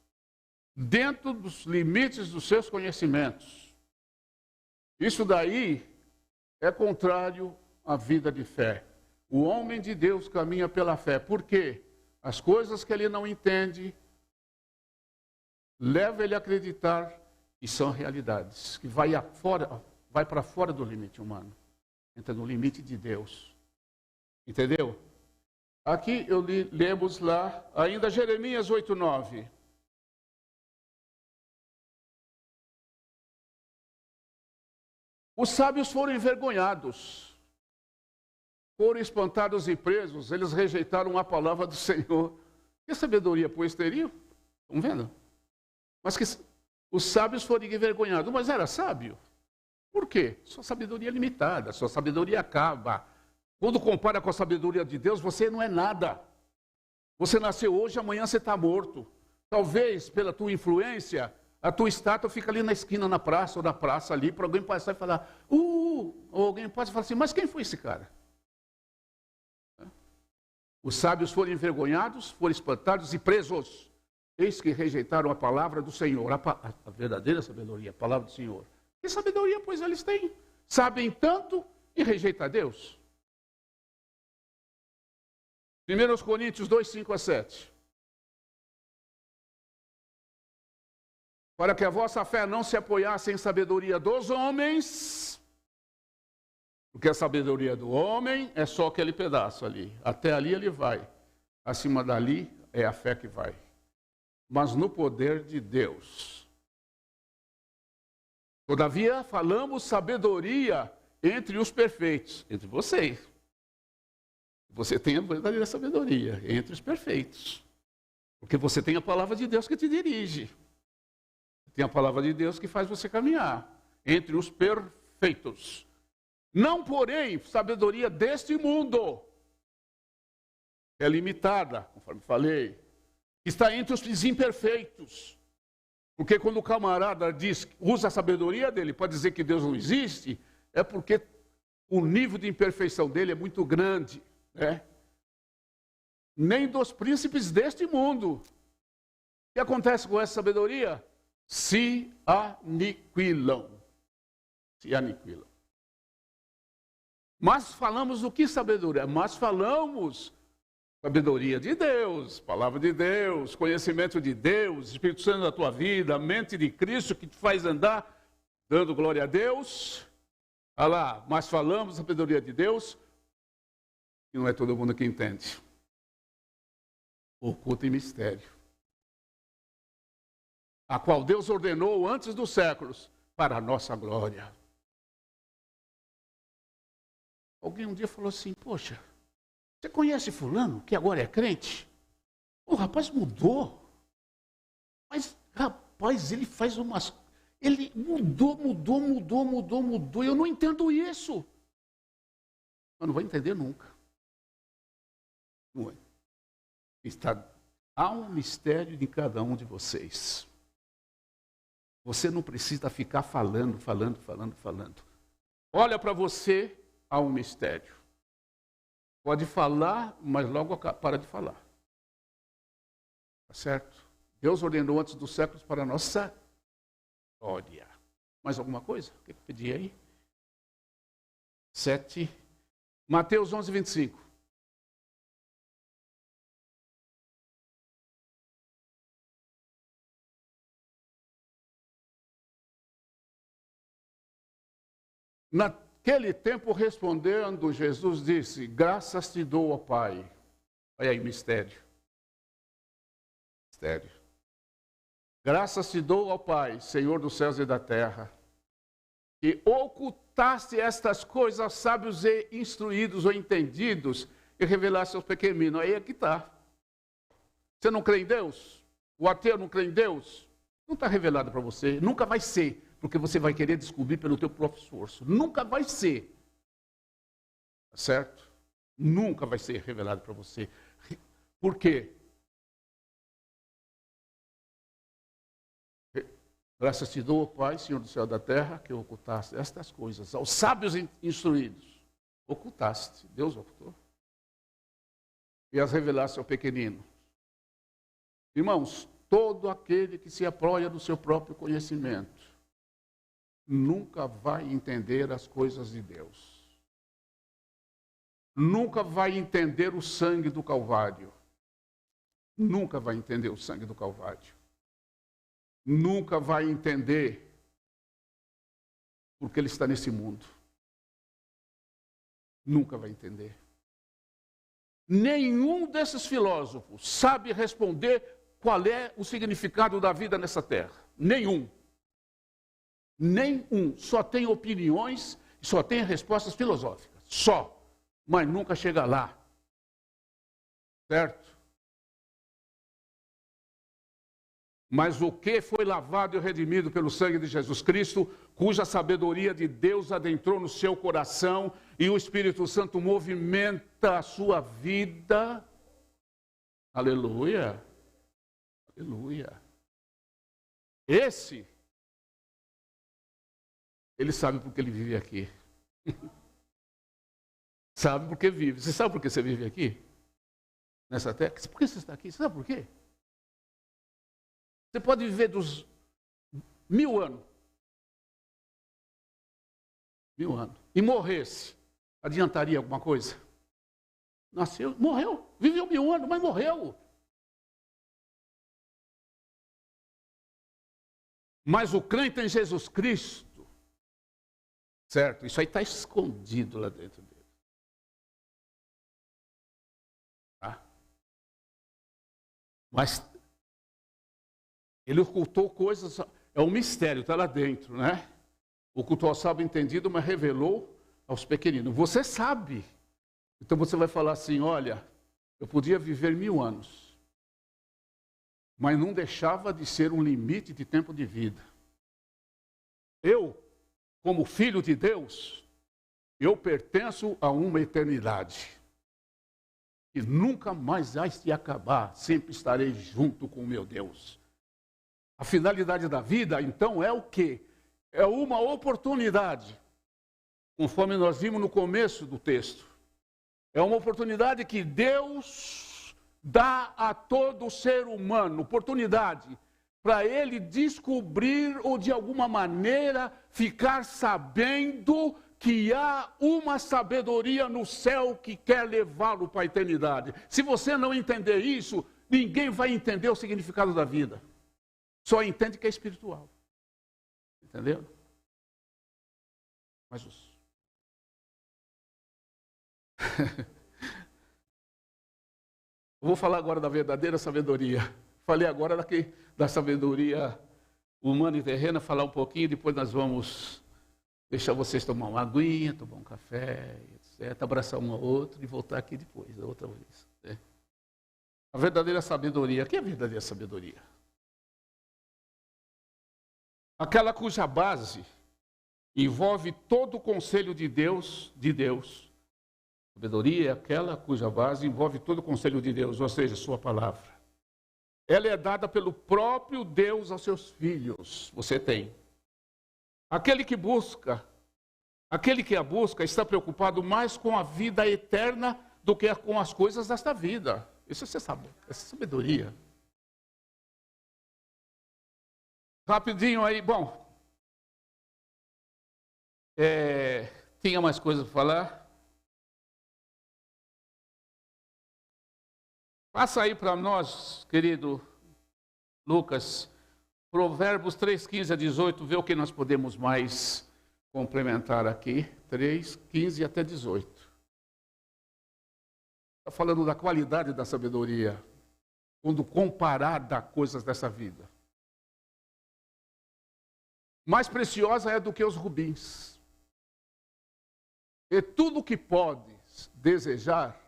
dentro dos limites dos seus conhecimentos. Isso daí é contrário à vida de fé. O homem de Deus caminha pela fé. Por quê? As coisas que ele não entende levam ele a acreditar que são realidades, que vai para fora do limite humano, entra no limite de Deus. Entendeu? Aqui lemos lá, ainda Jeremias 8:9. Os sábios foram envergonhados, foram espantados e presos, eles rejeitaram a palavra do Senhor. Que sabedoria, pois, teriam? Estão vendo? Mas que os sábios foram envergonhados, mas era sábio. Por quê? Sua sabedoria é limitada, sua sabedoria acaba. Quando compara com a sabedoria de Deus, você não é nada. Você nasceu hoje, amanhã você está morto. Talvez, pela tua influência, a tua estátua fica ali na esquina, na praça, ou na praça ali, para alguém passar e falar, ou alguém pode falar assim, mas quem foi esse cara? Os sábios foram envergonhados, foram espantados e presos. Eis que rejeitaram a palavra do Senhor, a verdadeira sabedoria, a palavra do Senhor. Que sabedoria, pois, eles têm? Sabem tanto e rejeitam a Deus. 1 Coríntios 2, 5-7. Para que a vossa fé não se apoiasse em sabedoria dos homens, porque a sabedoria do homem é só aquele pedaço ali. Até ali ele vai. Acima dali é a fé que vai. Mas no poder de Deus. Todavia, falamos sabedoria entre os perfeitos, entre vocês. Você tem a verdadeira sabedoria entre os perfeitos. Porque você tem a palavra de Deus que te dirige. Tem a palavra de Deus que faz você caminhar entre os perfeitos. Não, porém, sabedoria deste mundo. É limitada, conforme falei. Está entre os imperfeitos. Porque quando o camarada usa a sabedoria dele para dizer que Deus não existe, é porque o nível de imperfeição dele é muito grande. Né? Nem dos príncipes deste mundo. O que acontece com essa sabedoria? Se aniquilam. Se aniquilam. Mas falamos do que sabedoria? Mas falamos sabedoria de Deus, palavra de Deus, conhecimento de Deus, Espírito Santo da tua vida, a mente de Cristo que te faz andar dando glória a Deus. Olha lá, mas falamos sabedoria de Deus, e não é todo mundo que entende. Oculto e mistério. A qual Deus ordenou antes dos séculos para a nossa glória. Alguém um dia falou assim, poxa, você conhece fulano que agora é crente? O rapaz mudou. Mas, rapaz, ele faz umas... Ele mudou. Eu não entendo isso. Eu não vou entender nunca. Não é. Há um mistério em cada um de vocês. Você não precisa ficar falando. Olha para você, há um mistério. Pode falar, mas logo para de falar. Tá certo? Deus ordenou antes dos séculos para a nossa glória. Mais alguma coisa? O que eu pedi aí? 7. Mateus 11, 25. Naquele tempo, respondendo, Jesus disse, graças te dou, ó Pai. Olha aí, mistério. Mistério. Graças te dou, ó Pai, Senhor dos céus e da terra, que ocultaste estas coisas aos sábios e instruídos ou entendidos e revelaste aos pequeninos. Aí é que está. Você não crê em Deus? O ateu não crê em Deus? Não está revelado para você. Nunca vai ser, porque você vai querer descobrir pelo teu próprio esforço. Nunca vai ser. Tá certo? Nunca vai ser revelado para você. Por quê? Graças te dou, Pai, Senhor do céu e da terra, que ocultaste estas coisas aos sábios instruídos. Ocultaste, Deus ocultou. E as revelaste ao pequenino. Irmãos, todo aquele que se apoia no seu próprio conhecimento nunca vai entender as coisas de Deus. Nunca vai entender o sangue do Calvário. Nunca vai entender o sangue do Calvário. Nunca vai entender porque ele está nesse mundo. Nunca vai entender. Nenhum desses filósofos sabe responder qual é o significado da vida nessa terra. Nenhum. Nenhum. Só tem opiniões, só tem respostas filosóficas. Só. Mas nunca chega lá. Certo? Mas o que foi lavado e redimido pelo sangue de Jesus Cristo, cuja sabedoria de Deus adentrou no seu coração e o Espírito Santo movimenta a sua vida. Aleluia. Aleluia. Esse, ele sabe porque ele vive aqui. Sabe porque vive. Você sabe por que você vive aqui? Nessa terra? Por que você está aqui? Você sabe por quê? Você pode viver dos 1000 anos. 1000 anos. E morresse. Adiantaria alguma coisa? Nasceu, morreu. Viveu 1000 anos, mas morreu. Mas o crente em Jesus Cristo, certo? Isso aí está escondido lá dentro dele. Tá? Mas ele ocultou coisas, é um mistério, está lá dentro, né? Ocultou ao sábio entendido, mas revelou aos pequeninos. Você sabe. Então você vai falar assim, olha, eu podia viver 1000 anos, mas não deixava de ser um limite de tempo de vida. Eu, como filho de Deus, eu pertenço a uma eternidade. E nunca mais vai se acabar, sempre estarei junto com o meu Deus. A finalidade da vida, então, é o quê? É uma oportunidade, conforme nós vimos no começo do texto. É uma oportunidade que Deus dá a todo ser humano, oportunidade para ele descobrir ou de alguma maneira ficar sabendo que há uma sabedoria no céu que quer levá-lo para a eternidade. Se você não entender isso, ninguém vai entender o significado da vida. Só entende que é espiritual. Entendeu? Mas os... Eu vou falar agora da verdadeira sabedoria. Falei agora da sabedoria humana e terrena, falar um pouquinho, depois nós vamos deixar vocês tomar uma aguinha, tomar um café, etc., abraçar um ao outro e voltar aqui depois, outra vez. Né? A verdadeira sabedoria. O que é a verdadeira sabedoria? Aquela cuja base envolve todo o conselho de Deus. Sabedoria é aquela cuja base envolve todo o conselho de Deus, ou seja, sua palavra. Ela é dada pelo próprio Deus aos seus filhos. Você tem. Aquele que a busca, está preocupado mais com a vida eterna do que com as coisas desta vida. Isso você sabe, essa é sabedoria. Rapidinho aí, bom. Tinha mais coisas para falar? Passa aí para nós, querido Lucas, Provérbios 3, 15 a 18, vê o que nós podemos mais complementar aqui. 3, 15 até 18. Está falando da qualidade da sabedoria, quando comparada a coisas dessa vida. Mais preciosa é do que os rubins. E tudo o que podes desejar,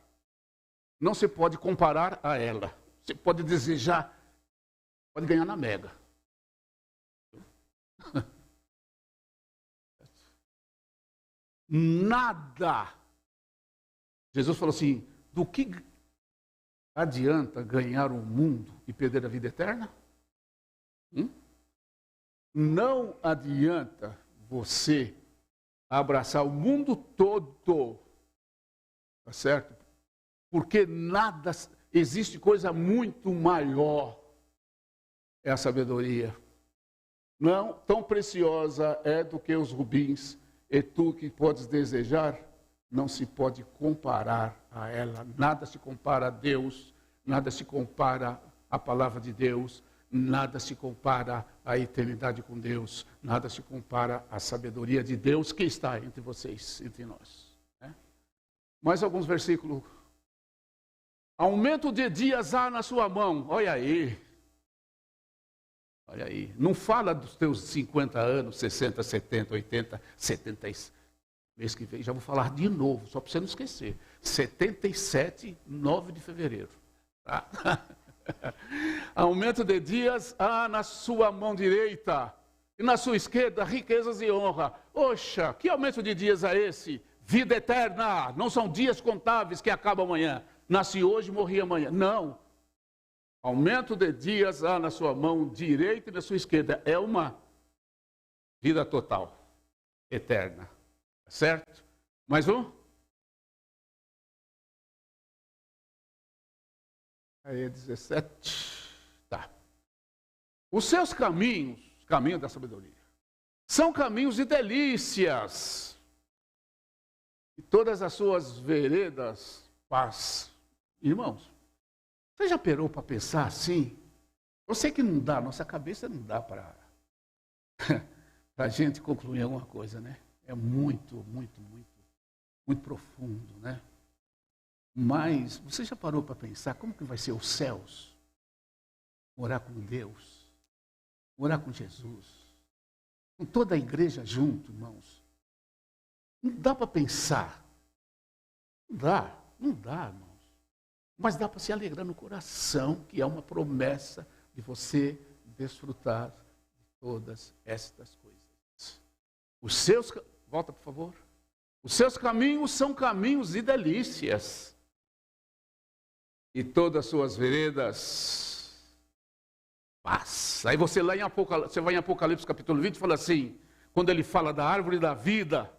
não se pode comparar a ela. Você pode desejar, pode ganhar na Mega. Nada. Jesus falou assim, do que adianta ganhar o mundo e perder a vida eterna? Não adianta você abraçar o mundo todo, tá certo? Porque nada, existe coisa muito maior, é a sabedoria. Não tão preciosa é do que os rubins, e tu que podes desejar, não se pode comparar a ela. Nada se compara a Deus, nada se compara à palavra de Deus, nada se compara à eternidade com Deus, nada se compara à sabedoria de Deus que está entre vocês, entre nós. Né? Mais alguns versículos. Aumento de dias há na sua mão. Olha aí. Olha aí. Não fala dos teus 50 anos, 60, 70, 80, 70. Mês que vem já vou falar de novo, só para você não esquecer. 77, 9 de fevereiro. Tá? Aumento de dias há na sua mão direita. E na sua esquerda, riquezas e honra. Oxa, que aumento de dias é esse? Vida eterna. Não são dias contáveis que acabam amanhã. Nasci hoje, morri amanhã. Não. Aumento de dias há na sua mão direita e na sua esquerda. É uma vida total, eterna. Certo? Mais um? Aí é 17. Tá. Os seus caminhos, caminho da sabedoria, são caminhos de delícias. E todas as suas veredas, paz. Irmãos, você já parou para pensar assim? Eu sei que não dá, nossa cabeça não dá para a gente concluir alguma coisa, né? É muito profundo, né? Mas você já parou para pensar como que vai ser os céus? Morar com Deus, morar com Jesus, com toda a igreja junto, irmãos. Não dá para pensar. Não dá, irmãos. Mas dá para se alegrar no coração, que é uma promessa de você desfrutar de todas estas coisas. Os seus, volta por favor. Os seus caminhos são caminhos de delícias. E todas as suas veredas, paz. Aí você lá em Apocalipse, você vai em Apocalipse capítulo 20 e fala assim, quando ele fala da árvore da vida,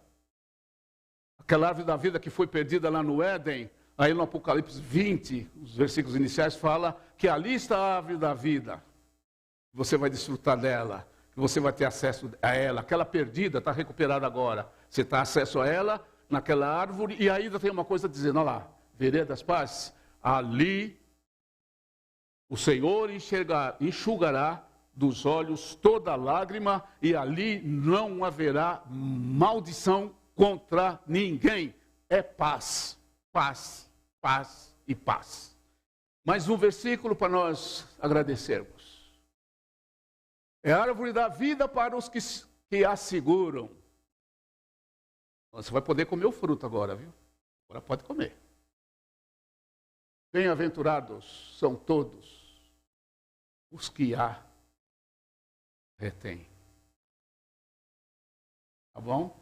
aquela árvore da vida que foi perdida lá no Éden, aí no Apocalipse 20, os versículos iniciais fala que ali está a árvore da vida. Você vai desfrutar dela, que você vai ter acesso a ela. Aquela perdida está recuperada agora. Você tem acesso a ela naquela árvore e ainda tem uma coisa dizendo, olha lá, veredas paz. Ali o Senhor enxugará dos olhos toda lágrima e ali não haverá maldição contra ninguém. É paz, paz, paz e paz. Mais um versículo para nós agradecermos. É a árvore da vida para os que a seguram. Você vai poder comer o fruto agora, viu? Agora pode comer. Bem-aventurados são todos os que a retêm. Tá bom?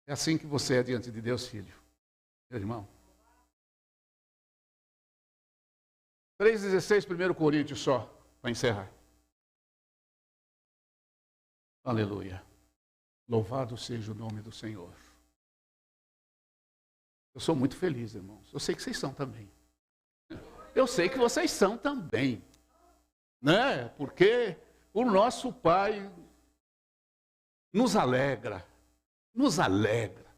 É assim que você é diante de Deus, filho. Meu irmão. 3,16, 1 Coríntios só, para encerrar. Aleluia. Louvado seja o nome do Senhor. Eu sou muito feliz, irmãos. Eu sei que vocês são também. Eu sei que vocês são também. Né? Porque o nosso Pai nos alegra. Nos alegra.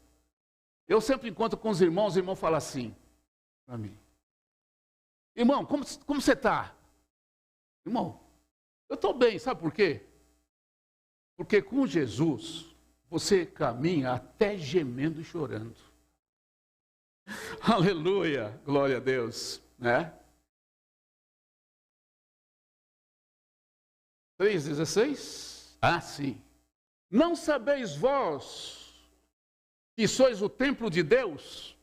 Eu sempre encontro com os irmãos falam assim para mim. Irmão, como você está? Irmão, eu estou bem, sabe por quê? Porque com Jesus, você caminha até gemendo e chorando. Aleluia, glória a Deus, né? 3,16? Ah, sim. Não sabeis vós que sois o templo de Deus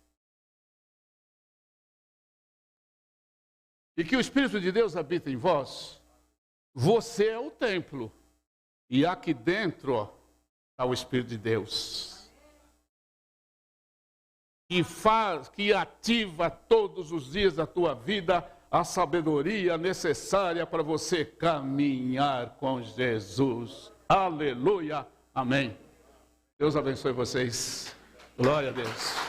e que o Espírito de Deus habita em vós, você é o templo. E aqui dentro está o Espírito de Deus. Que ativa todos os dias da tua vida a sabedoria necessária para você caminhar com Jesus. Aleluia. Amém. Deus abençoe vocês. Glória a Deus.